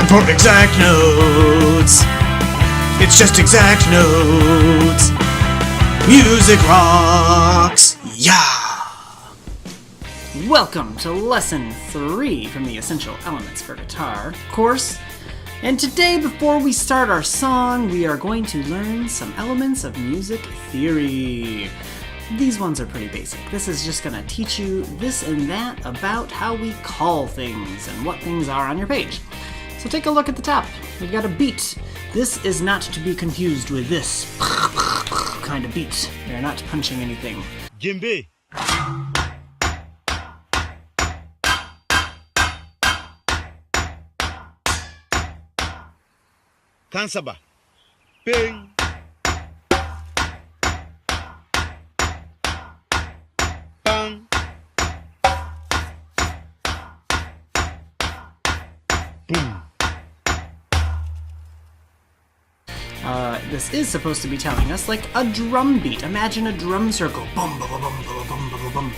time for exact notes. It's just exact notes. Music rocks. Yeah. Welcome to Lesson 3 from the Essential Elements for Guitar course. And today, before we start our song, we are going to learn some elements of music theory. These ones are pretty basic. This is just going to teach you this and that about how we call things and what things are on your page. So take a look at the top. We've got a beat. This is not to be confused with this kind of beat. We are not punching anything. Jimby. Kansaba. Bing. Bang. Boom. This is supposed to be telling us like a drum beat. Imagine a drum circle. Bum, bum, bum, bum, bum, bum, bum, bum.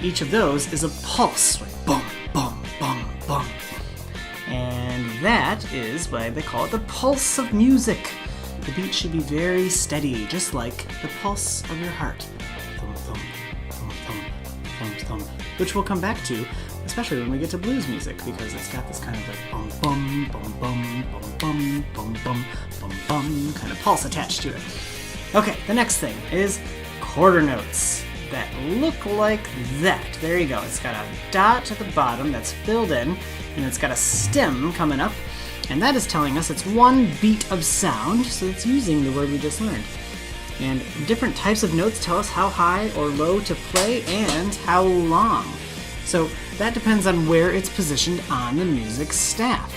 Each of those is a pulse, like bum, bum, bum, bum. And that is why they call it the pulse of music. The beat should be very steady, just like the pulse of your heart. Thump, thump, thump, thump, thump, thump. Which we'll come back to, especially when we get to blues music, because it's got this kind of like bum, bum, bum, bum, bum, bum, bum, bum, bum, bum, kind of pulse attached to it. Okay, the next thing is quarter notes that look like that. There you go. It's got a dot at the bottom that's filled in, and it's got a stem coming up, and that is telling us it's one beat of sound, so it's using the word we just learned. And different types of notes tell us how high or low to play and how long. So that depends on where it's positioned on the music staff.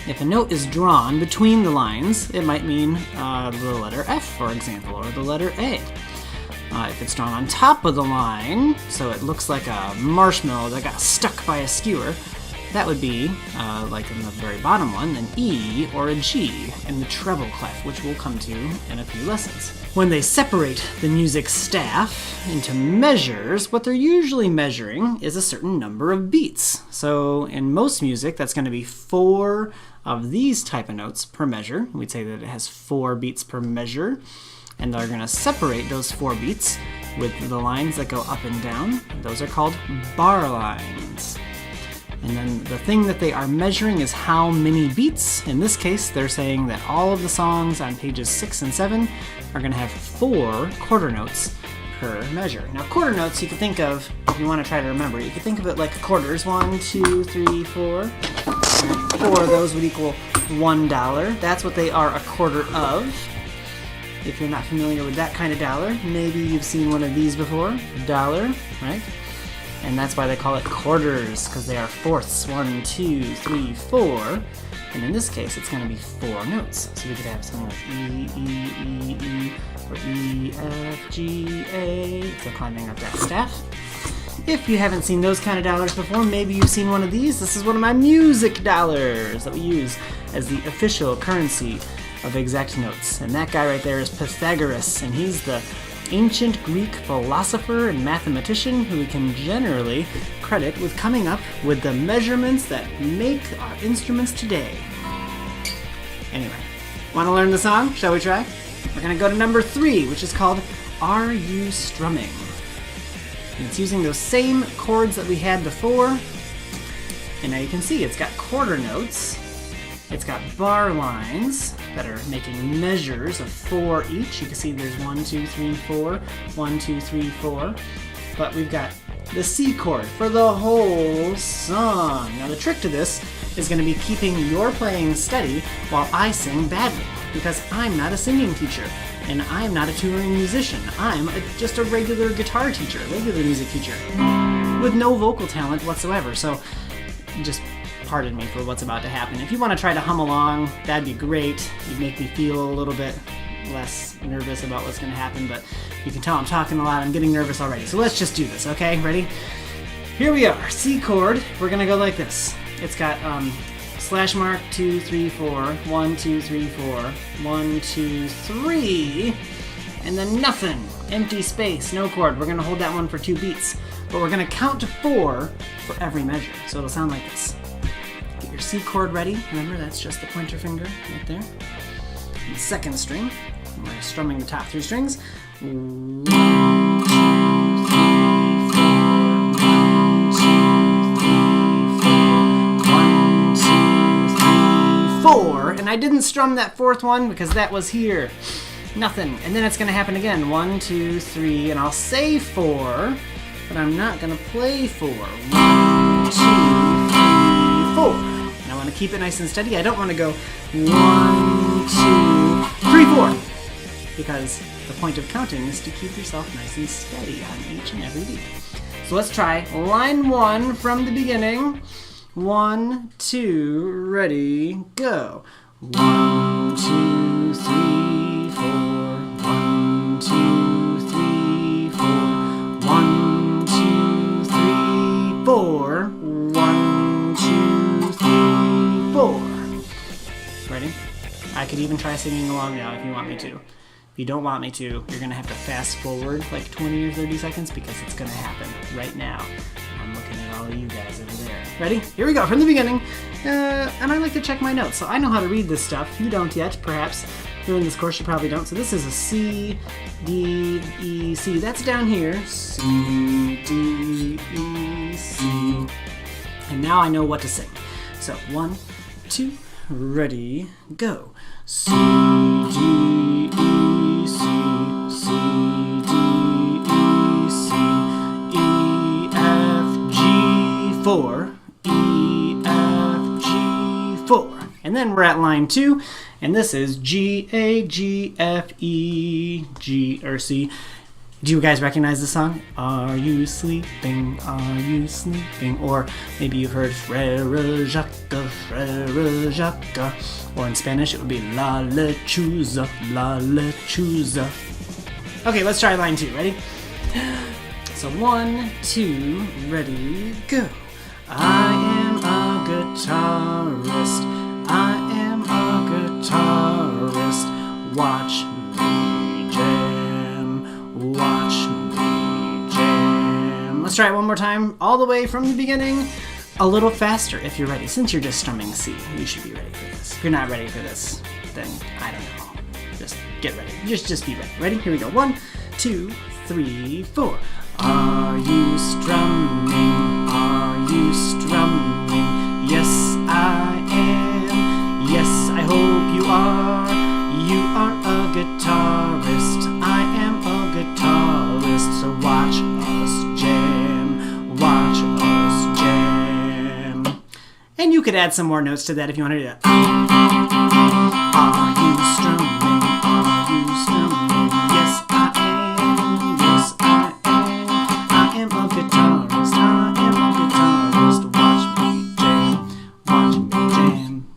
If a note is drawn between the lines, it might mean the letter F, for example, or the letter A. If it's drawn on top of the line, so it looks like a marshmallow that got stuck by a skewer, that would be, like in the very bottom one, an E or a G in the treble clef, which we'll come to in a few lessons. When they separate the music staff into measures, what they're usually measuring is a certain number of beats. So in most music, that's going to be 4 of these type of notes per measure. We'd say that it has 4 beats per measure. And they're going to separate those 4 beats with the lines that go up and down. Those are called bar lines. And then the thing that they are measuring is how many beats. In this case, they're saying that all of the songs on pages 6 and 7 are going to have 4 quarter notes per measure. Now, quarter notes you can think of, if you want to try to remember, you can think of it like quarters. 1, 2, 3, 4. 4 of those would equal $1. That's what they are a quarter of. If you're not familiar with that kind of dollar, maybe you've seen one of these before, dollar, right? And that's why they call it quarters, because they are fourths. 1, 2, 3, 4. And in this case, it's going to be 4 notes. So we could have something like E, E, E, E, or E, F, G, A. So climbing up that staff. If you haven't seen those kind of dollars before, maybe you've seen one of these. This is one of my music dollars that we use as the official currency of exact notes. And that guy right there is Pythagoras, and he's the ancient Greek philosopher and mathematician who we can generally credit with coming up with the measurements that make our instruments today. Anyway, want to learn the song? Shall we try? We're going to go to number 3, which is called Are You Strumming? And it's using those same chords that we had before. And now you can see it's got quarter notes. It's got bar lines that are making measures of 4 each. You can see there's 1, 2, 3, 4, 1, 2, 3, 4. But we've got the C chord for the whole song. Now the trick to this is going to be keeping your playing steady while I sing badly, because I'm not a singing teacher and I'm not a touring musician. I'm just a regular guitar teacher, regular music teacher with no vocal talent whatsoever. So just pardon me for what's about to happen. If you want to try to hum along, that'd be great. You'd make me feel a little bit less nervous about what's going to happen, but you can tell I'm talking a lot. I'm getting nervous already. So let's just do this, okay? Ready? Here we are. C chord. We're going to go like this. It's got slash mark 2, 3, 4, 1, 2, 3, 4, 1, 2, 3, and then nothing. Empty space, no chord. We're going to hold that one for 2 beats, but we're going to count to 4 for every measure. So it'll sound like this. Get your C chord ready. Remember, that's just the pointer finger right there. And the second string, we're strumming the top 3 strings. 1, 2, 3, 4. And I didn't strum that 4th one because that was here. Nothing. And then it's going to happen again. 1, 2, 3, and I'll say 4, but I'm not going to play 4. 1, 2, 3, 4. And I want to keep it nice and steady. I don't want to go 1, 2, 3, 4, because the point of counting is to keep yourself nice and steady on each and every beat. So let's try line 1 from the beginning. 1, 2, ready, go. 1, 2, 3, 4. 1, 2, 3, 4. 1, 2, 3, 4. 1, 2, 3, 4. Ready? I could even try singing along now if you want me to. If you don't want me to, you're going to have to fast forward like 20 or 30 seconds because it's going to happen right now. I'm looking at all of you guys over there. Ready? Here we go, from the beginning. And I like to check my notes, so I know how to read this stuff. You don't yet, perhaps. During this course, you probably don't. So this is a C, D, E, C. That's down here. C, D, E, C. And now I know what to sing. So 1, 2, ready, go. C, D, E, C, C, D, E, C, E, F, G, 4, E, F, G, 4. And then we're at line 2, and this is G, A, G, F, E, G, or C. Do you guys recognize the song? Are you sleeping? Are you sleeping? Or maybe you've heard Frere Jacques, Frere Jacques. Or in Spanish, it would be La Lechuza, La Lechuza. Okay, let's try line 2. Ready? So 1, 2, ready, go. I am a guitarist. I am a guitarist. Watch me jam. Watch me jam. Let's try it one more time, all the way from the beginning. A little faster if you're ready. Since you're just strumming C, you should be ready for this. If you're not ready for this, then I don't know. Just get ready. Just be ready. Ready? Here we go. 1, 2, 3, 4. Are you strumming? Are you strumming? Yes, I am. Yes, I hope you are. You are a guitarist. I am a guitarist. So watch us jam. Watch us jam. And you could add some more notes to that if you want to do that. Are you strumming? Are you strumming? Yes, I am. Yes, I am. I am a guitarist. I am a guitarist. Watch me jam. Watch me jam.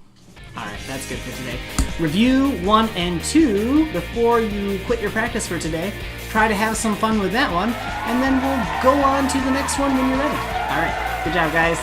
Alright, that's good for today. Review 1 and 2 before you quit your practice for today. Try to have some fun with that one, and then we'll go on to the next one when you're ready. Alright, good job, guys.